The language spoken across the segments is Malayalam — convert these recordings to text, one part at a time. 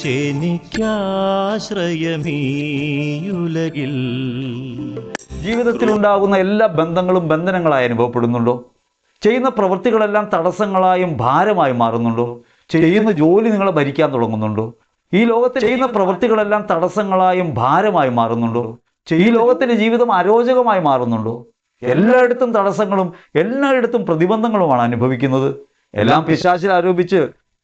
യേശുവെനിക്കാശ്രയമീയുലകിൽ. ജീവിതത്തിലുണ്ടാകുന്ന എല്ലാ ബന്ധങ്ങളും ബന്ധനങ്ങളായി അനുഭവപ്പെടുന്നുണ്ടോ? ചെയ്യുന്ന പ്രവൃത്തികളെല്ലാം തടസ്സങ്ങളായും ഭാരമായും മാറുന്നുണ്ടോ? ചെയ്യുന്ന ജോലി നിങ്ങളെ ഭരിക്കാൻ തുടങ്ങുന്നുണ്ടോ? ഈ ലോകത്തിൽ ചെയ്യുന്ന പ്രവൃത്തികളെല്ലാം തടസ്സങ്ങളായും ഭാരമായും മാറുന്നുണ്ടോ? ഈ ലോകത്തിൻ്റെ ജീവിതം അരോചകമായി മാറുന്നുണ്ടോ? എല്ലായിടത്തും തടസ്സങ്ങളും എല്ലായിടത്തും പ്രതിബന്ധങ്ങളുമാണ് അനുഭവിക്കുന്നത്. എല്ലാം പിശാചിൽ ആരോപിച്ച്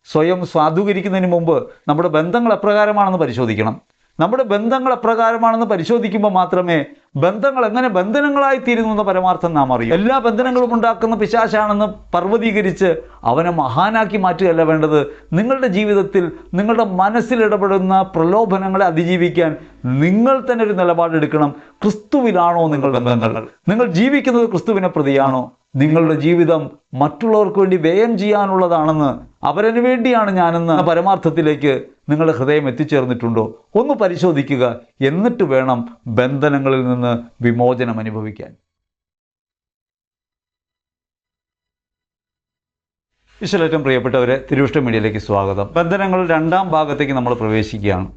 സ്വയം സ്വാധീകരിക്കുന്നതിന് മുമ്പ് നമ്മുടെ ബന്ധങ്ങൾ എപ്രകാരമാണെന്ന് പരിശോധിക്കണം. നമ്മുടെ ബന്ധങ്ങൾ എപ്രകാരമാണെന്ന് പരിശോധിക്കുമ്പോൾ മാത്രമേ ബന്ധങ്ങൾ എങ്ങനെ ബന്ധനങ്ങളായി തീരുന്നു എന്ന പരമാർത്ഥം നാം അറിയും. എല്ലാ ബന്ധനങ്ങളും ഉണ്ടാക്കുന്ന പിശാചാണെന്ന് പർവ്വതീകരിച്ച് അവനെ മഹാനാക്കി മാറ്റുകയല്ല വേണ്ടത്. നിങ്ങളുടെ ജീവിതത്തിൽ നിങ്ങളുടെ മനസ്സിൽ ഇടപെടുന്ന പ്രലോഭനങ്ങളെ അതിജീവിക്കാൻ നിങ്ങൾ തന്നെ ഒരു നിലപാടെടുക്കണം. ക്രിസ്തുവിലാണോ നിങ്ങളുടെ ബന്ധങ്ങൾ? നിങ്ങൾ ജീവിക്കുന്നത് ക്രിസ്തുവിനെ പ്രതിയാണോ? നിങ്ങളുടെ ജീവിതം മറ്റുള്ളവർക്ക് വേണ്ടി വ്യയം ചെയ്യാനുള്ളതാണെന്ന്, അവരതിനു വേണ്ടിയാണ് ഞാനെന്ന് പരമാർത്ഥത്തിലേക്ക് നിങ്ങളുടെ ഹൃദയം എത്തിച്ചേർന്നിട്ടുണ്ടോ? ഒന്ന് പരിശോധിക്കുക. എന്നിട്ട് വേണം ബന്ധനങ്ങളിൽ നിന്ന് വിമോചനം അനുഭവിക്കാൻ. ഈശ്വരേറ്റവും പ്രിയപ്പെട്ടവരെ, തിരുവിഷ്ട മീഡിയയിലേക്ക് സ്വാഗതം. ബന്ധനങ്ങൾ രണ്ടാം ഭാഗത്തേക്ക് നമ്മൾ പ്രവേശിക്കുകയാണ്.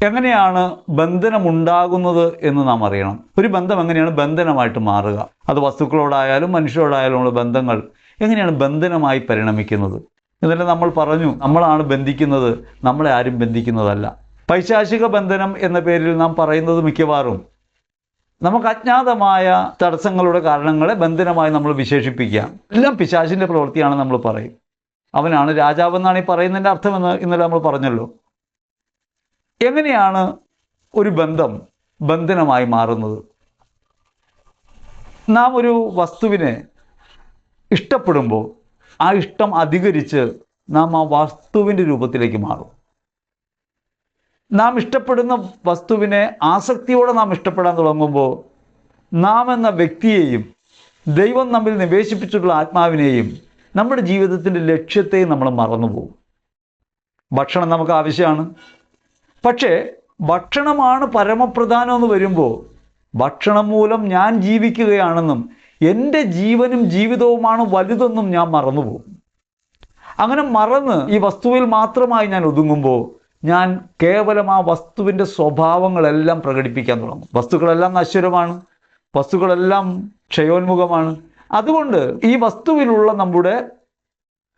എങ്ങനെയാണ് ബന്ധനമുണ്ടാകുന്നത് എന്ന് നാം അറിയണം. ഒരു ബന്ധം എങ്ങനെയാണ് ബന്ധനമായിട്ട് മാറുക? അത് വസ്തുക്കളോടായാലും മനുഷ്യരോടായാലും ഉള്ള ബന്ധങ്ങൾ എങ്ങനെയാണ് ബന്ധനമായി പരിണമിക്കുന്നത്? ഇതെല്ലാം നമ്മൾ പറഞ്ഞു. നമ്മളാണ് ബന്ധിക്കുന്നത്, നമ്മളെ ആരും ബന്ധിക്കുന്നതല്ല. പൈശാചിക ബന്ധനം എന്ന പേരിൽ നാം പറയുന്നത് മിക്കവാറും നമുക്ക് അജ്ഞാതമായ തടസ്സങ്ങളുടെ കാരണങ്ങളെ ബന്ധനമായി നമ്മൾ വിശേഷിപ്പിക്കുക. എല്ലാം പിശാചിൻ്റെ പ്രവൃത്തിയാണ് നമ്മൾ പറയും. അവനാണ് രാജാവെന്നാണ് ഈ പറയുന്നതിൻ്റെ അർത്ഥമെന്ന് ഇന്നലെ നമ്മൾ പറഞ്ഞല്ലോ. എങ്ങനെയാണ് ഒരു ബന്ധം ബന്ധനമായി മാറുന്നത്? നാം ഒരു വസ്തുവിനെ ഇഷ്ടപ്പെടുമ്പോൾ ആ ഇഷ്ടം അധികരിച്ച് നാം ആ വസ്തുവിൻ്റെ രൂപത്തിലേക്ക് മാറും. നാം ഇഷ്ടപ്പെടുന്ന വസ്തുവിനെ ആസക്തിയോടെ നാം ഇഷ്ടപ്പെടാൻ തുടങ്ങുമ്പോൾ നാം എന്ന വ്യക്തിയെയും ദൈവം നമ്മിൽ നിവേശിപ്പിച്ചിട്ടുള്ള ആത്മാവിനെയും നമ്മുടെ ജീവിതത്തിൻ്റെ ലക്ഷ്യത്തെയും നമ്മൾ മറന്നുപോകും. ഭക്ഷണം നമുക്ക് ആവശ്യമാണ്. പക്ഷേ ഭക്ഷണമാണ് പരമപ്രധാനം എന്ന് വരുമ്പോൾ ഭക്ഷണം മൂലം ഞാൻ ജീവിക്കുകയാണെന്നും എൻ്റെ ജീവനും ജീവിതവുമാണ് വലുതെന്നും ഞാൻ മറന്നുപോകും. അങ്ങനെ മറന്ന് ഈ വസ്തുവിൽ മാത്രമായി ഞാൻ ഒതുങ്ങുമ്പോൾ ഞാൻ കേവലം ആ വസ്തുവിൻ്റെ സ്വഭാവങ്ങളെല്ലാം പ്രകടിപ്പിക്കാൻ തുടങ്ങും. വസ്തുക്കളെല്ലാം നശ്വരമാണ്, വസ്തുക്കളെല്ലാം ക്ഷയോന്മുഖമാണ്. അതുകൊണ്ട് ഈ വസ്തുവിലുള്ള നമ്മുടെ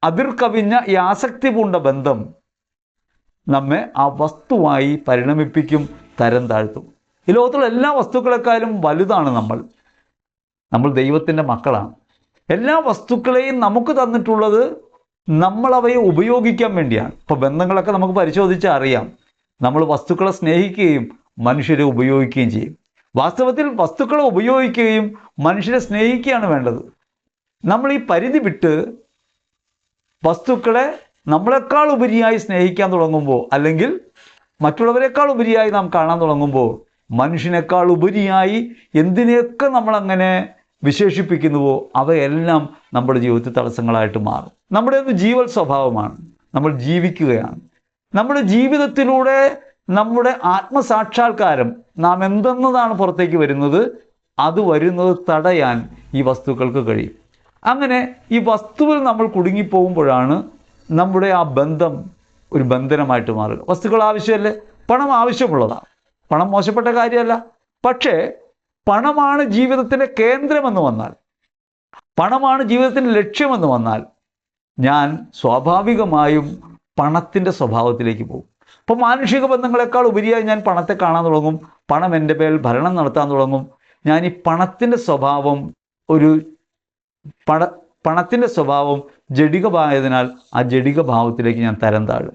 അതിർകവിഞ്ഞ ഈ ആസക്തി പൂണ്ട ബന്ധം നമ്മെ ആ വസ്തുവായി പരിണമിപ്പിക്കും, തരം താഴ്ത്തും. ഈ ലോകത്തുള്ള എല്ലാ വസ്തുക്കളെക്കാളും വലുതാണ് നമ്മൾ ദൈവത്തിൻ്റെ മക്കളാണ്. എല്ലാ വസ്തുക്കളെയും നമുക്ക് തന്നിട്ടുള്ളത് നമ്മൾ അവയെ ഉപയോഗിക്കാൻ വേണ്ടിയാണ്. ഇപ്പോൾ ബന്ധങ്ങളൊക്കെ നമുക്ക് പരിശോധിച്ചാൽ അറിയാം. നമ്മൾ വസ്തുക്കളെ സ്നേഹിക്കുകയും മനുഷ്യരെ ഉപയോഗിക്കുകയും ചെയ്യും. വാസ്തവത്തിൽ വസ്തുക്കളെ ഉപയോഗിക്കുകയും മനുഷ്യരെ സ്നേഹിക്കുകയാണ് വേണ്ടത്. നമ്മൾ ഈ പരിധി വിട്ട് വസ്തുക്കളെ നമ്മളെക്കാൾ ഉപരിയായി സ്നേഹിക്കാൻ തുടങ്ങുമ്പോൾ, അല്ലെങ്കിൽ മറ്റുള്ളവരെക്കാൾ ഉപരിയായി നാം കാണാൻ തുടങ്ങുമ്പോൾ, മനുഷ്യനേക്കാൾ ഉപരിയായി എന്തിനെയൊക്കെ നമ്മളങ്ങനെ വിശേഷിപ്പിക്കുന്നുവോ അവയെല്ലാം നമ്മുടെ ജീവിതത്തിൽ തടസ്സങ്ങളായിട്ട് മാറും. നമ്മുടെ ഒരു ജീവൽ സ്വഭാവമാണ്. നമ്മൾ ജീവിക്കുകയാണ്. നമ്മുടെ ജീവിതത്തിലൂടെ നമ്മുടെ ആത്മസാക്ഷാത്കാരം, നാം എന്തെന്നതാണ് പുറത്തേക്ക് വരുന്നത്, അത് വരുന്നത് തടയാൻ ഈ വസ്തുക്കൾക്ക് കഴിയും. അങ്ങനെ ഈ വസ്തുവിൽ നമ്മൾ കുടുങ്ങിപ്പോകുമ്പോഴാണ് നമ്മുടെ ആ ബന്ധം ഒരു ബന്ധനമായിട്ട് മാറുക. വസ്തുക്കൾ ആവശ്യമല്ലേ? പണം ആവശ്യമുള്ളതാണ്. പണം മോശപ്പെട്ട കാര്യമല്ല. പക്ഷേ പണമാണ് ജീവിതത്തിൻ്റെ കേന്ദ്രമെന്ന് വന്നാൽ, പണമാണ് ജീവിതത്തിൻ്റെ ലക്ഷ്യമെന്ന് വന്നാൽ ഞാൻ സ്വാഭാവികമായും പണത്തിൻ്റെ സ്വഭാവത്തിലേക്ക് പോകും. അപ്പോൾ മാനുഷിക ബന്ധങ്ങളെക്കാൾ ഉപരിയായി ഞാൻ പണത്തെ കാണാൻ തുടങ്ങും. പണം എൻ്റെ പേരിൽ ഭരണം നടത്താൻ തുടങ്ങും. ഞാൻ ഈ പണത്തിൻ്റെ സ്വഭാവം പണത്തിൻ്റെ സ്വഭാവം ജഡികമായതിനാൽ ആ ജഡിക ഭാവത്തിലേക്ക് ഞാൻ തരം താഴും.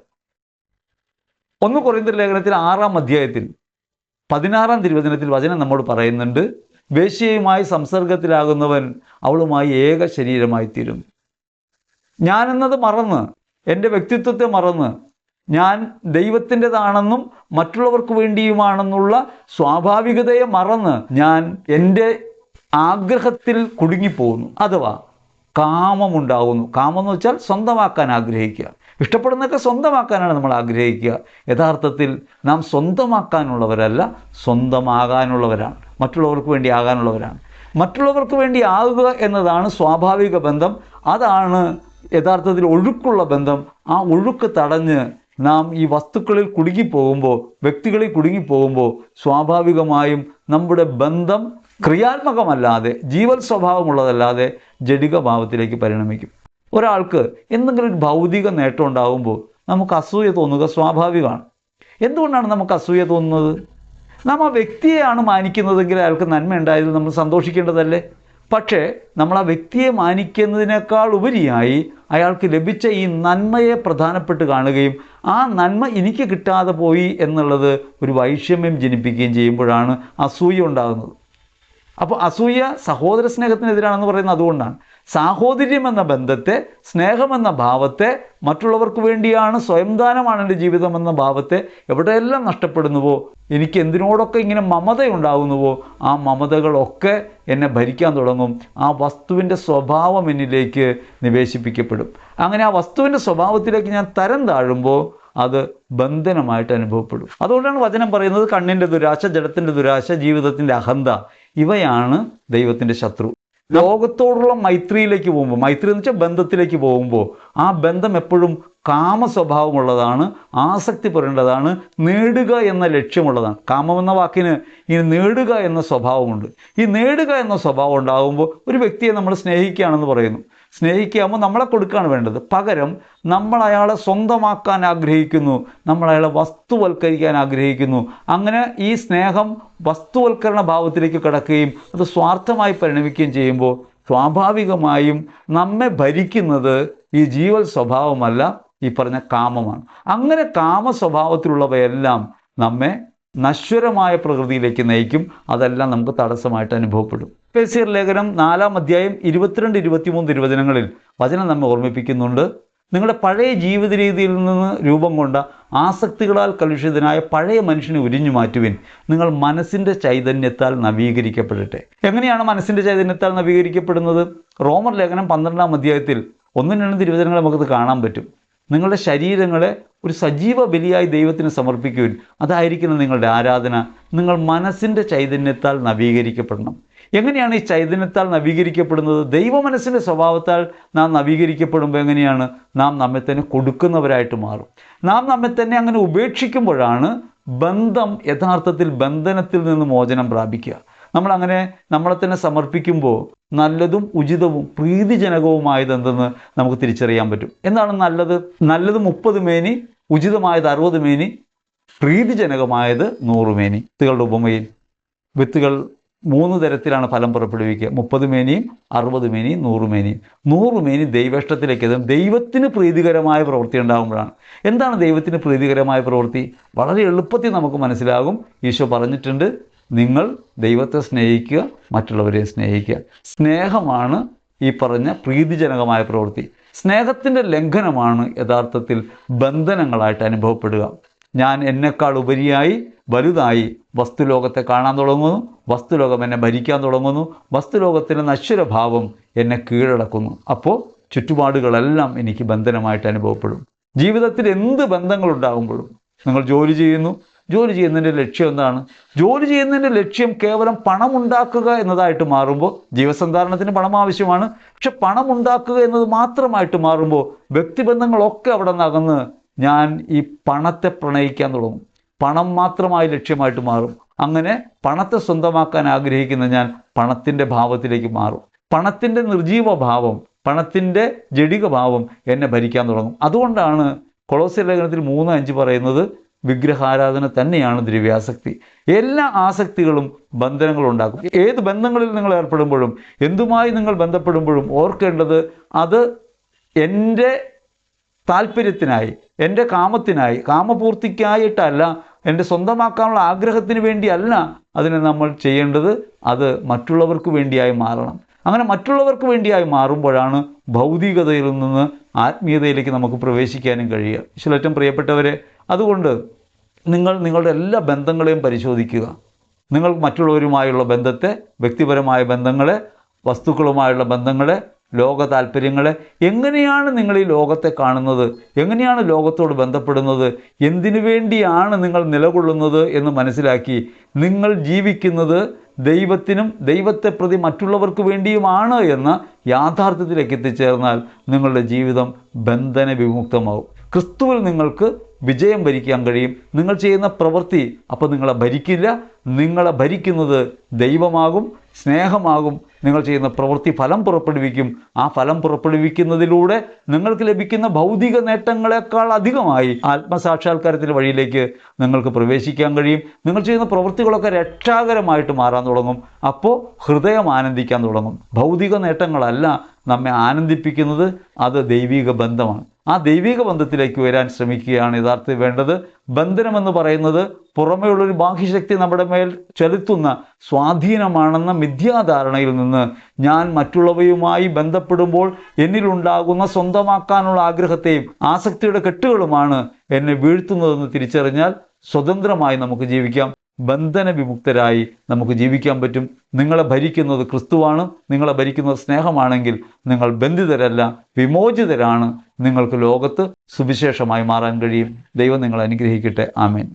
1 കൊരിന്ത്യർ ലേഖനത്തിൽ 6-ാം അധ്യായത്തിൽ 16-ാം തിരുവചനത്തിൽ വചനം നമ്മോട് പറയുന്നുണ്ട്, വേശ്യയുമായി സംസർഗത്തിലാകുന്നവൻ അവളുമായി ഏക ശരീരമായി തീരും. ഞാനെന്നത് മറന്ന്, എൻ്റെ വ്യക്തിത്വത്തെ മറന്ന്, ഞാൻ ദൈവത്തിൻ്റെതാണെന്നും മറ്റുള്ളവർക്ക് വേണ്ടിയുമാണെന്നുള്ള സ്വാഭാവികതയെ മറന്ന് ഞാൻ എൻ്റെ ആഗ്രഹത്തിൽ കുടുങ്ങിപ്പോകുന്നു. അഥവാ കാമമുണ്ടാകുന്നു. കാമം എന്ന് വെച്ചാൽ സ്വന്തമാക്കാൻ ആഗ്രഹിക്കുക. ഇഷ്ടപ്പെടുന്നതൊക്കെ സ്വന്തമാക്കാനാണ് നമ്മൾ ആഗ്രഹിക്കുക. യഥാർത്ഥത്തിൽ നാം സ്വന്തമാക്കാനുള്ളവരല്ല, സ്വന്തമാകാനുള്ളവരാണ്. മറ്റുള്ളവർക്ക് വേണ്ടി ആകാനുള്ളവരാണ്. മറ്റുള്ളവർക്ക് വേണ്ടി ആകുക എന്നതാണ് സ്വാഭാവിക ബന്ധം. അതാണ് യഥാർത്ഥത്തിൽ ഒഴുക്കുള്ള ബന്ധം. ആ ഒഴുക്ക് തടഞ്ഞ് നാം ഈ വസ്തുക്കളിൽ കുടുങ്ങിപ്പോകുമ്പോൾ, വ്യക്തികളിൽ കുടുങ്ങിപ്പോകുമ്പോൾ സ്വാഭാവികമായും നമ്മുടെ ബന്ധം ക്രിയാത്മകമല്ലാതെ, ജീവൽ സ്വഭാവമുള്ളതല്ലാതെ ജഡിക ഭാവത്തിലേക്ക് പരിണമിക്കും. ഒരാൾക്ക് എന്തെങ്കിലും ഒരു ഭൗതിക നേട്ടം ഉണ്ടാകുമ്പോൾ നമുക്ക് അസൂയ തോന്നുക സ്വാഭാവികമാണ്. എന്തുകൊണ്ടാണ് നമുക്ക് അസൂയ തോന്നുന്നത്? നാം ആ വ്യക്തിയെയാണ് മാനിക്കുന്നതെങ്കിൽ അയാൾക്ക് നന്മ ഉണ്ടായതിൽ നമ്മൾ സന്തോഷിക്കേണ്ടതല്ലേ? പക്ഷേ നമ്മൾ ആ വ്യക്തിയെ മാനിക്കുന്നതിനേക്കാൾ ഉപരിയായി അയാൾക്ക് ലഭിച്ച ഈ നന്മയെ പ്രധാനപ്പെട്ട് കാണുകയും ആ നന്മ എനിക്ക് കിട്ടാതെ പോയി എന്നുള്ളത് ഒരു വൈഷമ്യം ജനിപ്പിക്കുകയും ചെയ്യുമ്പോഴാണ് അസൂയ ഉണ്ടാകുന്നത്. അപ്പോൾ അസൂയ സഹോദര സ്നേഹത്തിനെതിരാണെന്ന് പറയുന്നത് അതുകൊണ്ടാണ്. സാഹോദര്യം എന്ന ബന്ധത്തെ, സ്നേഹമെന്ന ഭാവത്തെ, മറ്റുള്ളവർക്ക് വേണ്ടിയാണ്, സ്വയംദാനമാണ് എൻ്റെ ജീവിതം എന്ന ഭാവത്തെ എവിടെയെല്ലാം നഷ്ടപ്പെടുന്നുവോ, എനിക്ക് എന്തിനോടൊക്കെ ഇങ്ങനെ മമതയുണ്ടാകുന്നുവോ ആ മമതകളൊക്കെ എന്നെ ഭരിക്കാൻ തുടങ്ങും. ആ വസ്തുവിൻ്റെ സ്വഭാവം എന്നിലേക്ക് നിവേശിപ്പിക്കപ്പെടും. അങ്ങനെ ആ വസ്തുവിൻ്റെ സ്വഭാവത്തിലേക്ക് ഞാൻ തരം താഴുമ്പോൾ അത് ബന്ധനമായിട്ട് അനുഭവപ്പെടും. അതുകൊണ്ടാണ് വചനം പറയുന്നത്, കണ്ണിൻ്റെ ദുരാശ, ജഡത്തിൻ്റെ ദുരാശ, ജീവിതത്തിൻ്റെ അഹന്ത, ഇവയാണ് ദൈവത്തിൻ്റെ ശത്രു. ലോകത്തോടുള്ള മൈത്രിയിലേക്ക് പോകുമ്പോൾ, മൈത്രി എന്ന് വെച്ചാൽ ബന്ധത്തിലേക്ക് പോകുമ്പോൾ, ആ ബന്ധം എപ്പോഴും കാമ സ്വഭാവമുള്ളതാണ്, ആസക്തി പുരേണ്ടതാണ്, നേടുക എന്ന ലക്ഷ്യമുള്ളതാണ്. കാമം എന്ന വാക്കിന് ഈ നേടുക എന്ന സ്വഭാവമുണ്ട്. ഈ നേടുക എന്ന സ്വഭാവം ഉണ്ടാകുമ്പോൾ ഒരു വ്യക്തിയെ നമ്മൾ സ്നേഹിക്കുകയാണെന്ന് പറയുന്നു. സ്നേഹിക്കാമ്പോൾ നമ്മളെ കൊടുക്കുകയാണ് വേണ്ടത്. പകരം നമ്മൾ അയാളെ സ്വന്തമാക്കാൻ ആഗ്രഹിക്കുന്നു, നമ്മൾ അയാളെ വസ്തുവൽക്കരിക്കാൻ ആഗ്രഹിക്കുന്നു. അങ്ങനെ ഈ സ്നേഹം വസ്തുവൽക്കരണ ഭാവത്തിലേക്ക് കടക്കുകയും അത് സ്വാർത്ഥമായി പരിണമിക്കുകയും ചെയ്യുമ്പോൾ സ്വാഭാവികമായും നമ്മെ ഭരിക്കുന്നത് ഈ ജീവൽ സ്വഭാവമല്ല, ഈ പറഞ്ഞ കാമമാണ്. അങ്ങനെ കാമ സ്വഭാവത്തിലുള്ളവയെല്ലാം നമ്മെ നശ്വരമായ പ്രകൃതിയിലേക്ക് നയിക്കും. അതെല്ലാം നമുക്ക് തടസ്സമായിട്ട് അനുഭവപ്പെടും. എഫേസ്യർ ലേഖനം 4-ാം അധ്യായം 22-23 തിരുവചനങ്ങളിൽ വചനം നമ്മെ ഓർമ്മിപ്പിക്കുന്നുണ്ട്, നിങ്ങളുടെ പഴയ ജീവിത രീതിയിൽ നിന്ന് രൂപം കൊണ്ട ആസക്തികളാൽ കലുഷിതനായ പഴയ മനുഷ്യനെ ഉരിഞ്ഞു മാറ്റുവിൻ, നിങ്ങൾ മനസ്സിൻ്റെ ചൈതന്യത്താൽ നവീകരിക്കപ്പെടട്ടെ. എങ്ങനെയാണ് മനസ്സിൻ്റെ ചൈതന്യത്താൽ നവീകരിക്കപ്പെടുന്നത്? റോമർ ലേഖനം 12-ാം അധ്യായത്തിൽ 1-2 തിരുവചനങ്ങൾ നമുക്കത് കാണാൻ പറ്റും. നിങ്ങളുടെ ശരീരങ്ങളെ ഒരു സജീവ ബലിയായി ദൈവത്തിന് സമർപ്പിക്കുവിൻ, അതായിരിക്കണം നിങ്ങളുടെ ആരാധന. നിങ്ങൾ മനസ്സിൻ്റെ ചൈതന്യത്താൽ നവീകരിക്കപ്പെടണം. എങ്ങനെയാണ് ഈ ചൈതന്യത്താൽ നവീകരിക്കപ്പെടുന്നത്? ദൈവ മനസ്സിൻ്റെ സ്വഭാവത്താൽ നാം നവീകരിക്കപ്പെടുമ്പോൾ എങ്ങനെയാണ്? നാം നമ്മെ തന്നെ കൊടുക്കുന്നവരായിട്ട് മാറും. നാം നമ്മെ തന്നെ അങ്ങനെ ഉപേക്ഷിക്കുമ്പോഴാണ് ബന്ധം യഥാർത്ഥത്തിൽ ബന്ധനത്തിൽ നിന്ന് മോചനം പ്രാപിക്കുക. നമ്മളങ്ങനെ നമ്മളെ തന്നെ സമർപ്പിക്കുമ്പോൾ നല്ലതും ഉചിതവും പ്രീതിജനകവുമായത് എന്തെന്ന് നമുക്ക് തിരിച്ചറിയാൻ പറ്റും. എന്താണ് നല്ലത്? നല്ലത് 30 മേനി, ഉചിതമായത് 60 മേനി, പ്രീതിജനകമായത് 100 മേനി. വിത്തുകളുടെ ഉപമയിൽ വിത്തുകൾ 3 തരത്തിലാണ് ഫലം പുറപ്പെടുവിക്കുക: 30 മേനിയും 60 മേനിയും 100 മേനിയും. 100 മേനി ദൈവേഷ്ടത്തിലേക്ക് എത്തും. ദൈവത്തിന് പ്രീതികരമായ പ്രവൃത്തി ഉണ്ടാകുമ്പോഴാണ്. എന്താണ് ദൈവത്തിന് പ്രീതികരമായ പ്രവൃത്തി? വളരെ എളുപ്പത്തിൽ നമുക്ക് മനസ്സിലാകും. ഈശോ പറഞ്ഞിട്ടുണ്ട്, നിങ്ങൾ ദൈവത്തെ സ്നേഹിക്കുക, മറ്റുള്ളവരെ സ്നേഹിക്കുക. സ്നേഹമാണ് ഈ പറഞ്ഞ പ്രീതിജനകമായ പ്രവൃത്തി. സ്നേഹത്തിൻ്റെ ലംഘനമാണ് യഥാർത്ഥത്തിൽ ബന്ധനങ്ങളായിട്ട് അനുഭവപ്പെടുക. ഞാൻ എന്നെക്കാൾ ഉപരിയായി വലുതായി വസ്തുലോകത്തെ കാണാൻ തുടങ്ങുന്നു, വസ്തുലോകം എന്നെ ഭരിക്കാൻ തുടങ്ങുന്നു, വസ്തുലോകത്തിൻ്റെ നശ്വരഭാവം എന്നെ കീഴടക്കുന്നു. അപ്പോൾ ചുറ്റുപാടുകളെല്ലാം എനിക്ക് ബന്ധനമായിട്ട് അനുഭവപ്പെടും. ജീവിതത്തിൽ എന്ത് ബന്ധങ്ങളുണ്ടാകുമ്പോഴും, നിങ്ങൾ ജോലി ചെയ്യുന്നു, ജോലി ചെയ്യുന്നതിൻ്റെ ലക്ഷ്യം എന്താണ്? ജോലി ചെയ്യുന്നതിൻ്റെ ലക്ഷ്യം കേവലം പണം ഉണ്ടാക്കുക എന്നതായിട്ട് മാറുമ്പോൾ, ജീവസന്ധാരണത്തിന് പണം ആവശ്യമാണ്, പക്ഷെ പണം ഉണ്ടാക്കുക എന്നത് മാത്രമായിട്ട് മാറുമ്പോൾ വ്യക്തിബന്ധങ്ങളൊക്കെ അവിടെ നകന്ന് ഞാൻ ഈ പണത്തെ പ്രണയിക്കാൻ തുടങ്ങും. പണം മാത്രമായി ലക്ഷ്യമായിട്ട് മാറും. അങ്ങനെ പണത്തെ സ്വന്തമാക്കാൻ ആഗ്രഹിക്കുന്ന ഞാൻ പണത്തിൻ്റെ ഭാവത്തിലേക്ക് മാറും. പണത്തിൻ്റെ നിർജീവ ഭാവം, പണത്തിൻ്റെ ജഡിക ഭാവം എന്നെ ഭരിക്കാൻ തുടങ്ങും. അതുകൊണ്ടാണ് കൊളോസ്യർ ലേഖനത്തിൽ 3:5 പറയുന്നത്, വിഗ്രഹാരാധന തന്നെയാണ് ദ്രവ്യാസക്തി. എല്ലാ ആസക്തികളും ബന്ധനങ്ങളുണ്ടാക്കും. ഏത് ബന്ധങ്ങളിൽ നിങ്ങൾ ഏർപ്പെടുമ്പോഴും, എന്തുമായി നിങ്ങൾ ബന്ധപ്പെടുമ്പോഴും ഓർക്കേണ്ടത്, അത് എൻ്റെ താല്പര്യത്തിനായി, എൻ്റെ കാമത്തിനായി, കാമപൂർത്തിക്കായിട്ടല്ല, എൻ്റെ സ്വന്തമാക്കാനുള്ള ആഗ്രഹത്തിന് വേണ്ടിയല്ല അതിനെ നമ്മൾ ചെയ്യേണ്ടത്. അത് മറ്റുള്ളവർക്ക് വേണ്ടിയായി മാറണം. അങ്ങനെ മറ്റുള്ളവർക്ക് വേണ്ടിയായി മാറുമ്പോഴാണ് ഭൗതികതയിൽ നിന്ന് ആത്മീയതയിലേക്ക് നമുക്ക് പ്രവേശിക്കാനും കഴിയുക. ഈശ്വരേറ്റം പ്രിയപ്പെട്ടവരെ, അതുകൊണ്ട് നിങ്ങൾ നിങ്ങളുടെ എല്ലാ ബന്ധങ്ങളെയും പരിശോധിക്കുക. നിങ്ങൾ മറ്റുള്ളവരുമായുള്ള ബന്ധത്തെ, വ്യക്തിപരമായ ബന്ധങ്ങളെ, വസ്തുക്കളുമായുള്ള ബന്ധങ്ങളെ, ലോക താല്പര്യങ്ങളെ, എങ്ങനെയാണ് നിങ്ങൾ ഈ ലോകത്തെ കാണുന്നത്, എങ്ങനെയാണ് ലോകത്തോട് ബന്ധപ്പെടുന്നത്, എന്തിനു വേണ്ടിയാണ് നിങ്ങൾ നിലകൊള്ളുന്നത് എന്ന് മനസ്സിലാക്കി നിങ്ങൾ ജീവിക്കുന്നത് ദൈവത്തിനും ദൈവത്തെ പ്രതി മറ്റുള്ളവർക്ക് വേണ്ടിയുമാണ് എന്ന യാഥാർത്ഥ്യത്തിലേക്ക് എത്തിച്ചേർന്നാൽ നിങ്ങളുടെ ജീവിതം ബന്ധന വിമുക്തമാവും. ക്രിസ്തുവിൽ നിങ്ങൾക്ക് വിജയം വരിക്കാൻ കഴിയും. നിങ്ങൾ ചെയ്യുന്ന പ്രവൃത്തി അപ്പോൾ നിങ്ങളെ ഭരിക്കില്ല. നിങ്ങളെ ഭരിക്കുന്നത് ദൈവമാകും, സ്നേഹമാകും. നിങ്ങൾ ചെയ്യുന്ന പ്രവൃത്തി ഫലം പുറപ്പെടുവിക്കും. ആ ഫലം പുറപ്പെടുവിക്കുന്നതിലൂടെ നിങ്ങൾക്ക് ലഭിക്കുന്ന ഭൗതിക നേട്ടങ്ങളെക്കാൾ അധികമായി ആത്മസാക്ഷാത്കാരത്തിൻ്റെ വഴിയിലേക്ക് നിങ്ങൾക്ക് പ്രവേശിക്കാൻ കഴിയും. നിങ്ങൾ ചെയ്യുന്ന പ്രവൃത്തികളൊക്കെ രക്ഷാകരമായിട്ട് മാറാൻ തുടങ്ങും. അപ്പോൾ ഹൃദയം ആനന്ദിക്കാൻ തുടങ്ങും. ഭൗതിക നേട്ടങ്ങളല്ല നമ്മെ ആനന്ദിപ്പിക്കുന്നത്, അത് ദൈവിക ബന്ധമാണ്. ആ ദൈവിക ബന്ധത്തിലേക്ക് വരാൻ ശ്രമിക്കുകയാണ് യഥാർത്ഥത്തിൽ വേണ്ടത്. ബന്ധനമെന്ന് പറയുന്നത് പുറമേയുള്ളൊരു ബാഹ്യശക്തി നമ്മുടെ മേൽ ചെലുത്തുന്ന സ്വാധീനമാണെന്ന മിഥ്യാധാരണയിൽ നിന്ന് ഞാൻ മറ്റുള്ളവയുമായി ബന്ധപ്പെടുമ്പോൾ എന്നിലുണ്ടാകുന്ന സ്വന്തമാക്കാനുള്ള ആഗ്രഹത്തെയും ആസക്തിയുടെ കെട്ടുകളുമാണ് എന്നെ വീഴ്ത്തുന്നതെന്ന് തിരിച്ചറിഞ്ഞാൽ സ്വതന്ത്രമായി നമുക്ക് ജീവിക്കാം. ബന്ധന വിമുക്തരായി നമുക്ക് ജീവിക്കാൻ പറ്റും. നിങ്ങളെ ഭരിക്കുന്നത് ക്രിസ്തുവാണ്. നിങ്ങളെ ഭരിക്കുന്നത് സ്നേഹമാണെങ്കിൽ നിങ്ങൾ ബന്ധിതരല്ല, വിമോചിതരാണ്. നിങ്ങൾക്ക് ലോകത്ത് സുവിശേഷമായി മാറാൻ കഴിയും. ദൈവം നിങ്ങളെ അനുഗ്രഹിക്കട്ടെ. ആമേൻ.